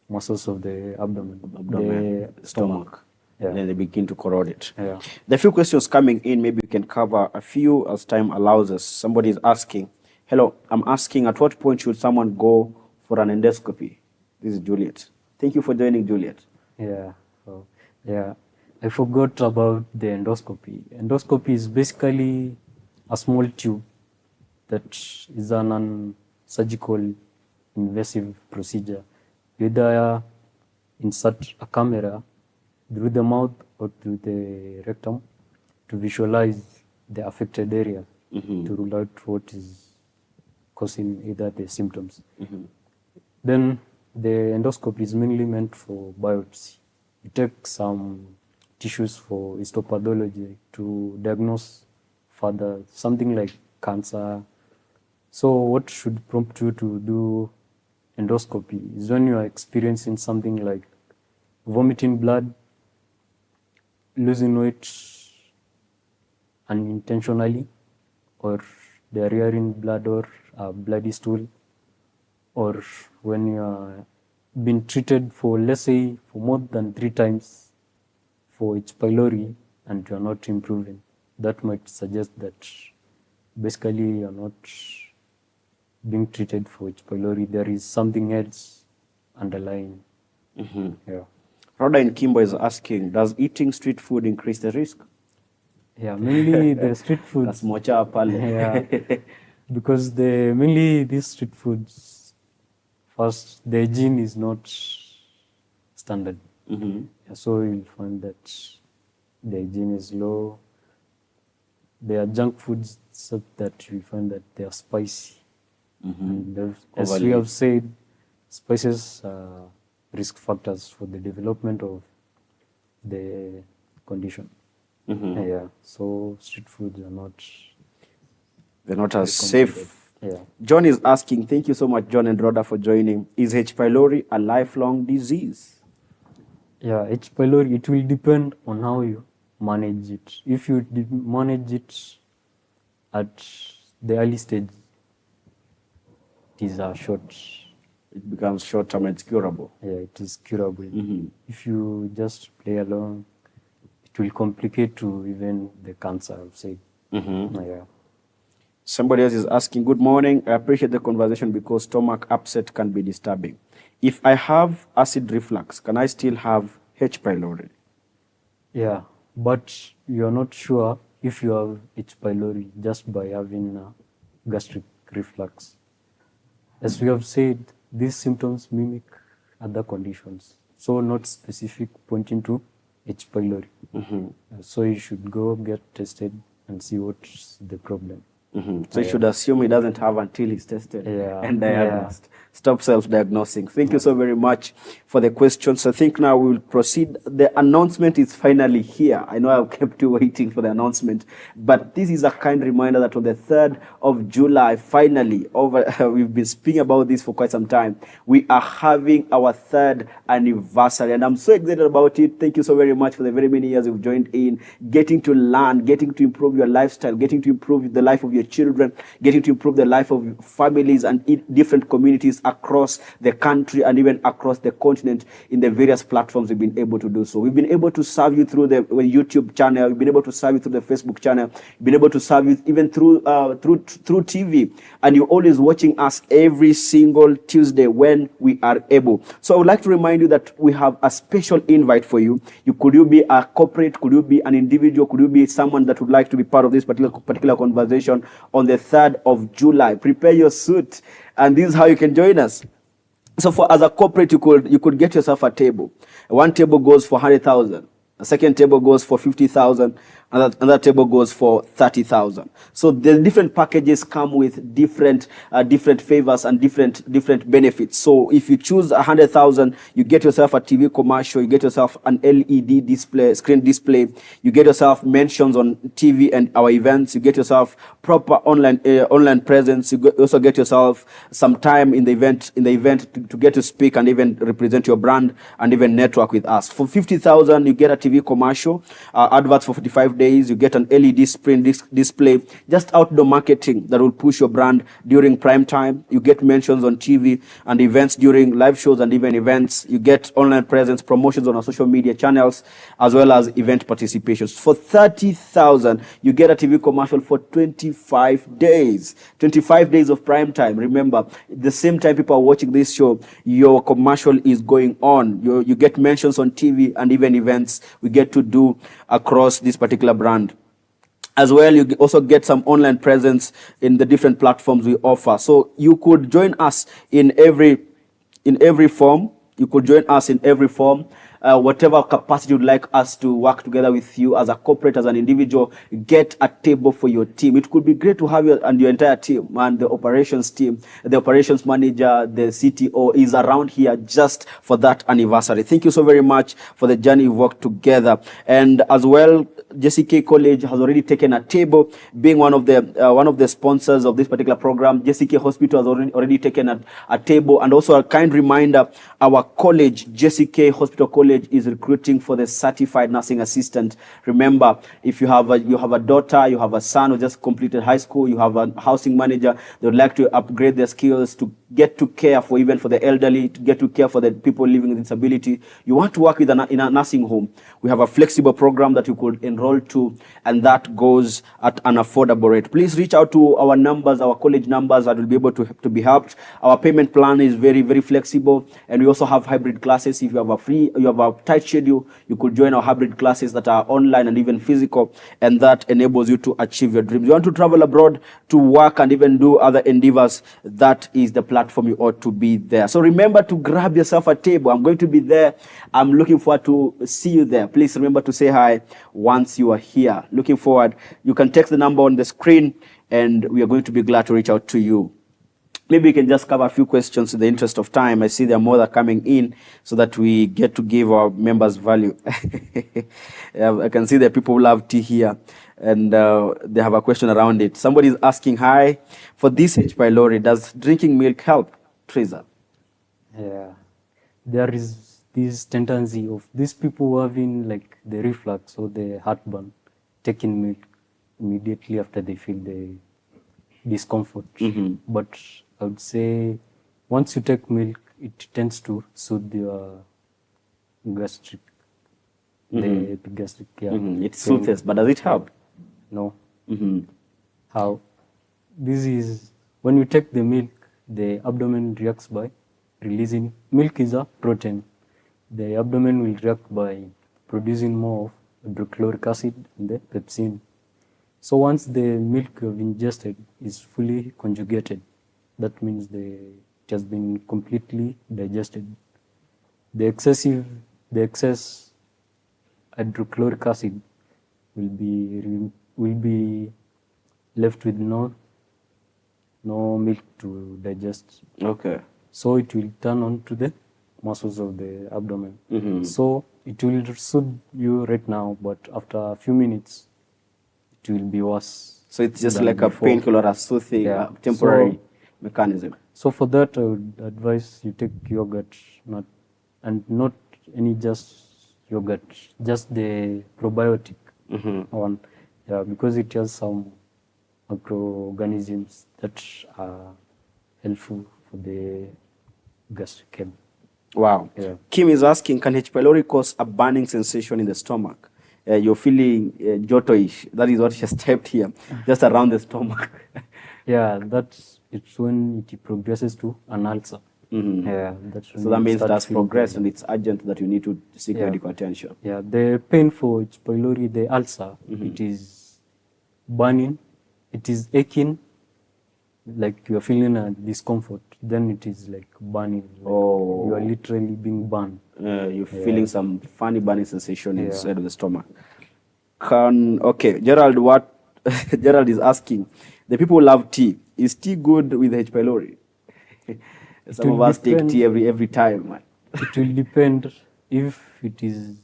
muscles of the abdomen, the stomach. And then they begin to corrode it. Yeah. There are a few questions coming in. Maybe we can cover a few as time allows us. Somebody is asking, hello, I'm asking at what point should someone go for an endoscopy? This is Juliet. Thank you for joining, Juliet. Yeah. So, yeah. I forgot about the endoscopy. Endoscopy is basically a small tube that is a non-surgical invasive procedure. You either insert a camera through the mouth or through the rectum to visualize the affected area to rule out what is causing either the symptoms. Then the endoscopy is mainly meant for biopsy. You take some tissues for histopathology to diagnose further something like cancer. So what should prompt you to do endoscopy is when you are experiencing something like vomiting blood, losing weight unintentionally, or diarrhea in blood or bloody stool, or when you are being treated for, let's say, for more than 3 times for H. pylori and you are not improving. That might suggest that basically you are not being treated for H. pylori. There is something else underlying. Yeah. Rhoda in Kimbo is asking, does eating street food increase the risk? Yeah, mainly the street food. That's mocha pale. Yeah, because mainly these street foods, first, the hygiene is not standard. Yeah, so you'll find that the hygiene is low. They are junk foods such that you find that they are spicy. And as we have said, spices are risk factors for the development of the condition. Yeah, so street foods are not They're not as recommended. safe. Yeah. John is asking, thank you so much, John and Rhoda, for joining. Is H. pylori a lifelong disease? Yeah, H. pylori, it will depend on how you manage it. If you manage it at the early stage, it is a short. It becomes short-term and it's curable. Yeah, it is curable. If you just play along, it will complicate to even the cancer, I would say. Yeah. Somebody else is asking, good morning. I appreciate the conversation because stomach upset can be disturbing. If I have acid reflux, can I still have H. pylori? Yeah, but you are not sure if you have H. pylori just by having gastric reflux. As we have said, these symptoms mimic other conditions, so not specific pointing to H. pylori. So you should go get tested and see what's the problem. So you should assume he doesn't have until he's tested Yeah. and diagnosed. Stop self-diagnosing. Thank you so very much for the questions. I think now we will proceed. The announcement is finally here. I know I've kept you waiting for the announcement, but this is a kind reminder that on the 3rd of July, finally, we've been speaking about this for quite some time. We are having our 3rd anniversary, and I'm so excited about it. Thank you so very much for the very many years you've joined in, getting to learn, getting to improve your lifestyle, getting to improve the life of your children, getting to improve the life of families and different communities across the country and even across the continent in the various platforms we've been able to do so. We've been able to serve you through the YouTube channel. We've been able to serve you through the Facebook channel. We've been able to serve you even through TV. And you're always watching us every single Tuesday when we are able. So I would like to remind you that we have a special invite for you. Could you be a corporate? Could you be an individual? Could you be someone that would like to be part of this particular conversation on the 3rd of July? Prepare your suit. And this is how you can join us. So as a corporate, you could get yourself a table. One table goes for 100,000. A second table goes for 50,000. Another table goes for 30,000. So the different packages come with different favors and different benefits. So if you choose 100,000, you get yourself a TV commercial, you get yourself an LED display, screen display, you get yourself mentions on TV and our events, you get yourself proper online presence, you also get yourself some time in the event to get to speak and even represent your brand and even network with us. For 50,000, you get a TV commercial, adverts for 45 days, you get an LED screen display, just outdoor marketing that will push your brand during prime time. You get mentions on TV and events during live shows and even events. You get online presence, promotions on our social media channels, as well as event participations. For 30,000, you get a TV commercial for 25 days. 25 days of prime time. Remember, the same time people are watching this show, your commercial is going on. You get mentions on TV and even events we get to do across this particular brand. As well, you also get some online presence in the different platforms we offer. So you could join us in every form. You could join us in every form. Whatever capacity you'd like us to work together with you as a corporate, as an individual, get a table for your team. It could be great to have you and your entire team, and the operations team, the operations manager, the CTO is around here just for that anniversary. Thank you so very much for the journey you've worked together. And as well, JCK College has already taken a table, being one of the sponsors of this particular program. JCK Hospital has already taken a table, and also a kind reminder, our college, JCK Hospital College, is recruiting for the certified nursing assistant. Remember, if you have a daughter, you have a son who just completed high school, you have a housing manager, they would like to upgrade their skills to get to care for the elderly, to get to care for the people living with disability. You want to work in a nursing home. We have a flexible program that you could enroll to, and that goes at an affordable rate. Please reach out to our numbers, our college numbers, that will be able to be helped. Our payment plan is very, very flexible, and we also have hybrid classes. If you have a tight schedule, you could join our hybrid classes that are online and even physical, and that enables you to achieve your dreams. You want to travel abroad to work and even do other endeavors, that is the platform you ought to be there. So remember to grab yourself a table. I'm going to be there. I'm looking forward to see you there. Please remember to say hi once you are here. Looking forward. You can text the number on the screen, and we are going to be glad to reach out to you. maybe we can just cover a few questions in the interest of time. I see there are more that are coming in so that we get to give our members value. I can see that people love tea here, and they have a question around it. Somebody is asking, hi, for this H. pylori, does drinking milk help? Teresa. Yeah, there is this tendency of these people who having like the reflux or the heartburn, taking milk immediately after they feel the discomfort. But I would say once you take milk, it tends to soothe your gastric, the epigastric. Yeah. It soothes, but does it help? No. How? This is when you take the milk, the abdomen reacts by releasing. Milk is a protein. The abdomen will react by producing more of hydrochloric acid and the pepsin. So once the milk you've ingested is fully conjugated, that means it has been completely digested. The excess hydrochloric acid will be left with no milk to digest. Okay. So it will turn on to the muscles of the abdomen. So it will soothe you right now, but after a few minutes, it will be worse. So it's just like a painkiller, a soothing, temporary mechanism. So for that, I would advise you take yogurt, not any just yogurt, just the probiotic one, because it has some microorganisms that are helpful for the gastric health. Wow. Yeah. Kim is asking, can H. pylori cause a burning sensation in the stomach? You're feeling jotoish. That is what she has typed here, just around the stomach. Yeah, it's when it progresses to an ulcer. Yeah, So that means that's progressed and it's urgent that you need to seek medical attention. Yeah, the pain for H. pylori, the ulcer, it is burning, it is aching, like you are feeling a discomfort. Then it is like burning. Like you are literally being burned. You're feeling some funny burning sensation inside of the stomach. Okay, Gerald, Gerald is asking, the people love tea. Is tea good with H. pylori? Some of us take tea every time, man. It will depend. If it is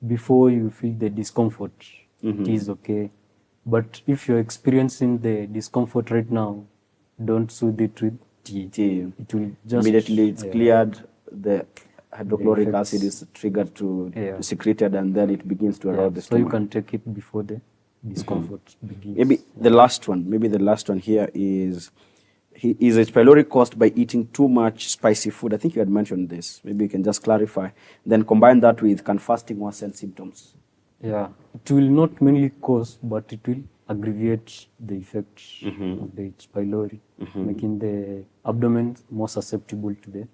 before you feel the discomfort, it is okay. But if you're experiencing the discomfort right now, don't soothe it with tea. It will just immediately it's cleared, the hydrochloric acid is triggered to secreted, and then it begins to erode the so stomach. you can take it before the discomfort begins. Maybe the last one here is H. pylori caused by eating too much spicy food? I think you had mentioned this. Maybe you can just clarify. Then combine that with, can fasting worsen symptoms? Yeah, it will not mainly cause, but it will aggravate the effects of the H. pylori, making the abdomen more susceptible to the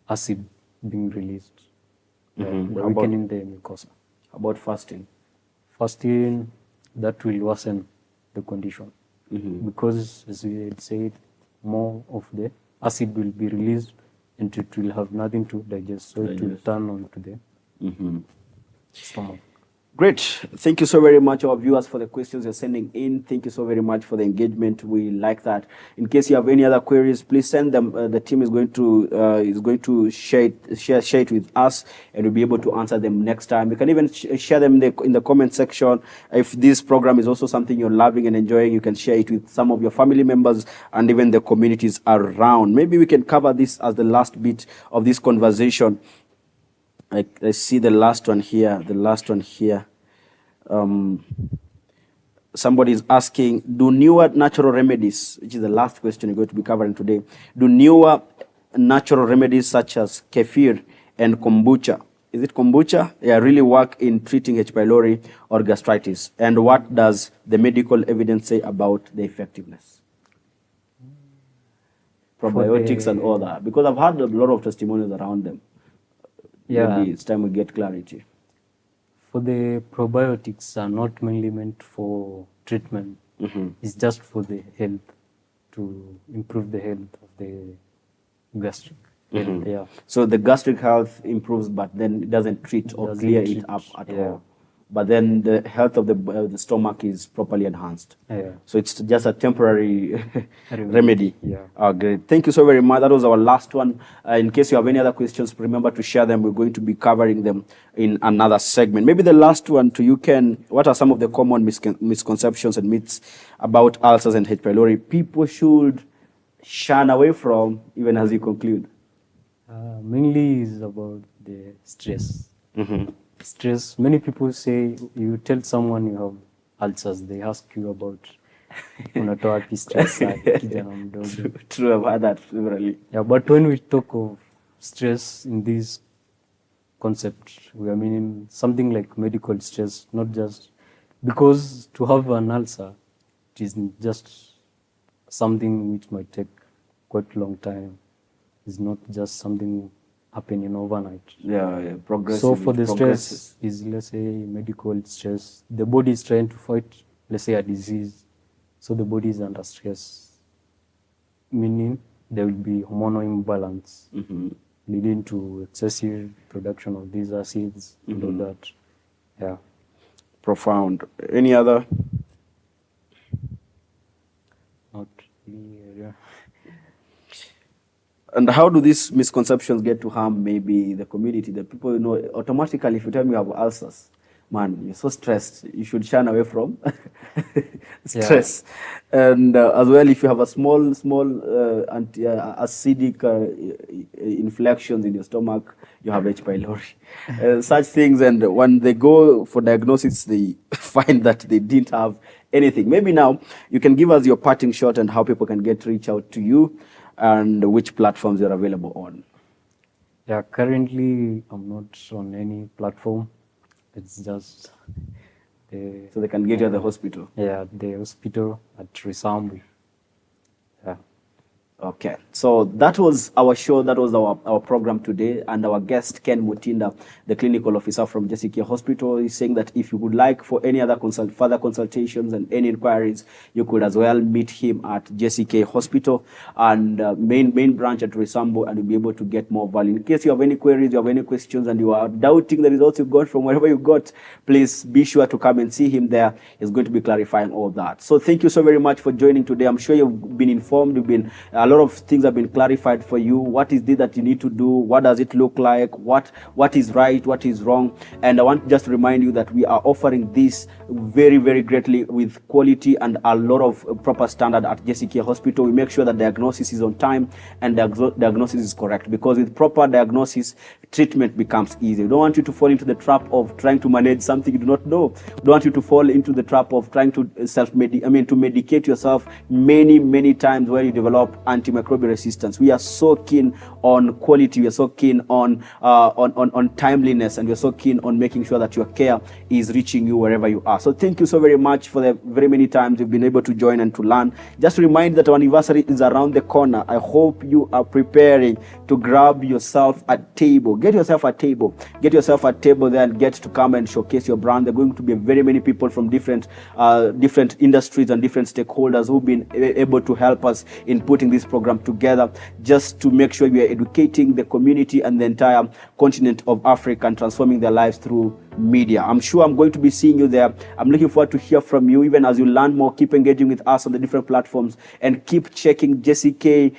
acid being released, weakening the mucosa. About fasting? Fasting, that will worsen the condition because, as we had said, more of the acid will be released and it will have nothing to digest, so it will turn on to the stomach. Great. Thank you so very much, our viewers, for the questions you're sending in. Thank you so very much for the engagement. We like that. In case you have any other queries, please send them. The team is going to share it with us, and we'll be able to answer them next time. You can even share them in the comment section. If this program is also something you're loving and enjoying, you can share it with some of your family members and even the communities around. Maybe we can cover this as the last bit of this conversation. I see the last one here. Somebody is asking, do newer natural remedies, which is the last question we're going to be covering today, do newer natural remedies such as kefir and kombucha, is it kombucha? Yeah, really work in treating H. pylori or gastritis? And what does the medical evidence say about the effectiveness? Probiotics and all that. Because I've had a lot of testimonials around them. Yeah. Maybe it's time we get clarity. For the probiotics are not mainly meant for treatment. It's just for the health, to improve the health of the gastric. Yeah. So the gastric health improves, but then it doesn't treat or clear it up at all. but then the health of the stomach is properly enhanced. Yeah. So it's just a temporary remedy. Yeah. Great. Thank you so very much. That was our last one. In case you have any other questions, remember to share them. We're going to be covering them in another segment. Maybe the last one to you, Ken. What are some of the common misconceptions and myths about ulcers and H. pylori people should shun away from, even as you conclude? Mainly is about the stress. Mm-hmm. Stress. Many people say you tell someone you have ulcers, they ask you about unatoa wapi stress. Kijana mdogo. True, I've heard that severally. Yeah, but when we talk of stress in this concept, we are meaning something like medical stress, not just because to have an ulcer, it isn't just something which might take quite a long time. It's not just something happening overnight. Yeah, progressive. So for the stress is, let's say, medical stress. The body is trying to fight, let's say, a disease. So the body is under stress, meaning there will be hormonal imbalance, leading to excessive production of these acids and all that. Yeah. Profound. Any other? Not really, yeah. And how do these misconceptions get to harm maybe the community? The people know automatically, if you tell me you have ulcers, man, you're so stressed, you should shun away from stress. Yeah. And as well, if you have a small acidic inflections in your stomach, you have H. pylori. Such things, and when they go for diagnosis, they find that they didn't have anything. Maybe now you can give us your parting shot and how people can reach out to you and which platforms you're available on. Yeah, currently I'm not on any platform. It's just so they can get you at the hospital. Yeah, the hospital at Risambu. Yeah. Okay, so that was our show. That was our program today, and our guest Ken Mutinda, the clinical officer from JCK Hospital, is saying that if you would like for any other further consultations and any inquiries, you could as well meet him at JCK Hospital and main branch at Risambu, and you'll be able to get more value. In case you have any queries, you have any questions, and you are doubting the results you got from wherever you got, please be sure to come and see him there. He's going to be clarifying all that. So thank you so very much for joining today. I'm sure you've been informed. You've been a lot of things have been clarified for you. What is it that you need to do? What does it look like? What is right? What is wrong? And I want just to remind you that we are offering this very, very greatly with quality and a lot of proper standard at JCK Hospital. We make sure that diagnosis is on time and diagnosis is correct, because with proper diagnosis, treatment becomes easy. We don't want you to fall into the trap of trying to manage something you do not know. We don't want you to fall into the trap of trying to to medicate yourself many times where you develop antimicrobial resistance. We are so keen on quality. We are so keen on timeliness, and we are so keen on making sure that your care is reaching you wherever you are. So thank you so very much for the very many times you've been able to join and to learn. Just to remind that our anniversary is around the corner. I hope you are preparing to grab yourself a table. Get yourself a table. Get yourself a table there and get to come and showcase your brand. There are going to be very many people from different industries and different stakeholders who've been able to help us in putting this program together, just to make sure we are educating the community and the entire continent of Africa and transforming their lives through media. I'm sure I'm going to be seeing you there. I'm looking forward to hear from you. Even as you learn more, keep engaging with us on the different platforms and keep checking JCK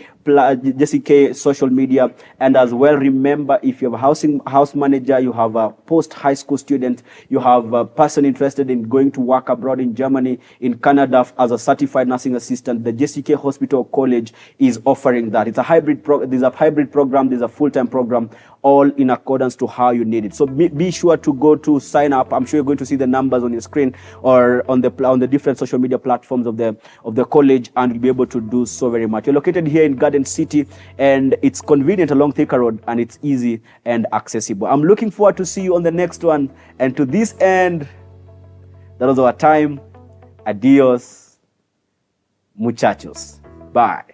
social media. And as well, remember, if you have a house manager, you have a post-high school student, you have a person interested in going to work abroad in Germany, in Canada as a certified nursing assistant, the JCK Hospital College is offering that. It's a hybrid there's a hybrid program, there's a full-time program, all in accordance to how you need it. So be sure to go to sign up. I'm sure you're going to see the numbers on your screen or on the different social media platforms of the college, and you'll be able to do so very much. You're located here in Garden City, and it's convenient along Thika Road, and it's easy and accessible. I'm looking forward to see you on the next one. And to this end, that was our time. Adios, muchachos. Bye.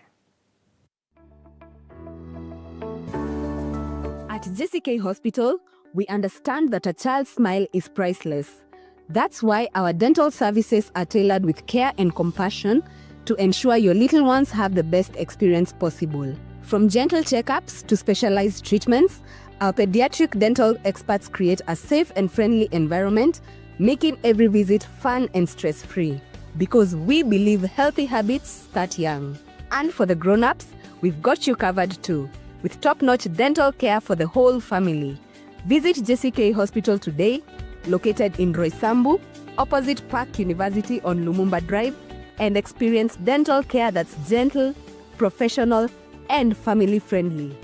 At JCK Hospital, we understand that a child's smile is priceless. That's why our dental services are tailored with care and compassion to ensure your little ones have the best experience possible. From gentle checkups to specialized treatments, our pediatric dental experts create a safe and friendly environment making every visit fun and stress-free. Because we believe healthy habits start young. And for the grown-ups, we've got you covered too, with top-notch dental care for the whole family. Visit JCK Hospital today, located in Roysambu, opposite Park University on Lumumba Drive, and experience dental care that's gentle, professional, and family-friendly.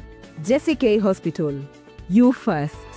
JCK Hospital. You first.